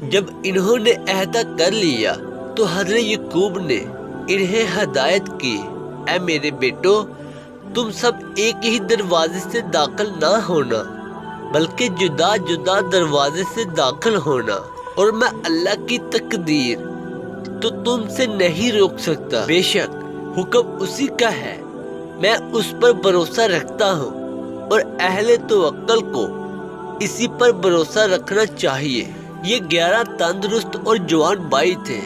جب انہوں نے عہدہ کر لیا تو حضرت یعقوب نے انہیں ہدایت کی، اے میرے بیٹو، تم سب ایک ہی دروازے سے داخل نہ ہونا بلکہ جدا جدا دروازے سے داخل ہونا، اور میں اللہ کی تقدیر تو تم سے نہیں روک سکتا۔ بے شک حکم اسی کا ہے، میں اس پر بھروسہ رکھتا ہوں، اور اہل توکل کو اسی پر بھروسہ رکھنا چاہیے۔ یہ 11 تندرست اور جوان بھائی تھے،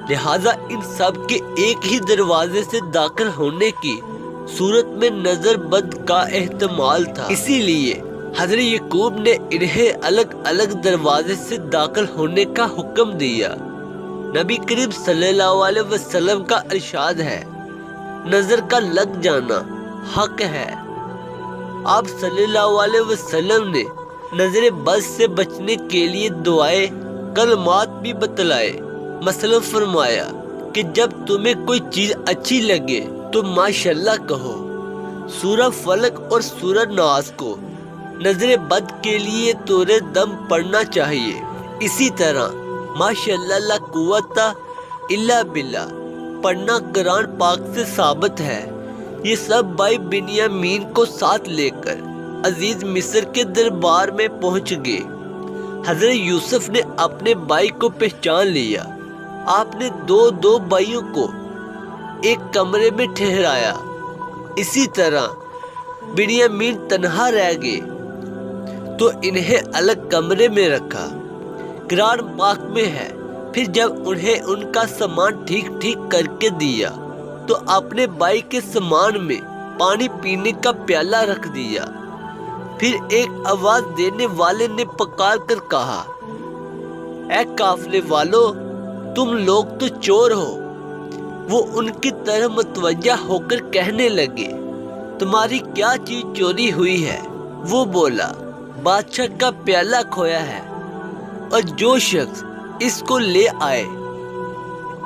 لہذا ان سب کے ایک ہی دروازے سے داخل ہونے کی صورت میں نظر بد کا احتمال تھا، اسی لیے حضرت یعقوب نے انہیں الگ الگ دروازے سے داخل ہونے کا حکم دیا۔ نبی کریم صلی اللہ علیہ وسلم کا ارشاد ہے، نظر کا لگ جانا حق ہے۔ آپ صلی اللہ علیہ وسلم نے نظر بد سے بچنے کے لیے دعائیں کلمات بھی بتلائے۔ مثلا فرمایا کہ جب تمہیں کوئی چیز اچھی لگے تو ماشاءاللہ کہو۔ سورہ فلق اور سورہ ناس کو نظر بد کے لیے طور دم پڑھنا چاہیے۔ اسی طرح ماشاءاللہ لا قوت الا باللہ پڑھنا قرآن پاک سے ثابت ہے۔ یہ سب بھائی بنیامین کو ساتھ لے کر عزیز مصر کے دربار میں پہنچ گئے۔ حضرت یوسف نے اپنے بھائی کو پہچان لیا۔ آپ نے دو بھائیوں کو ایک کمرے میں ٹھہرایا۔ اسی طرح بنیامین تنہا رہ گئے تو انہیں الگ کمرے میں رکھا۔ قرآن پاک میں ہے، پھر جب انہیں ان کا سامان ٹھیک کر کے دیا تو اپنے بھائی کے سامان میں پانی پینے کا پیالہ رکھ دیا۔ پھر ایک آواز دینے والے نے پکار کر کہا، اے قافلے والو، تم لوگ تو چور ہو۔ وہ ان کی طرف متوجہ ہو کر کہنے لگے، تمہاری کیا چیز چوری ہوئی ہے؟ وہ بولا، بادشاہ کا پیالہ کھویا ہے، اور جو شخص اس کو لے آئے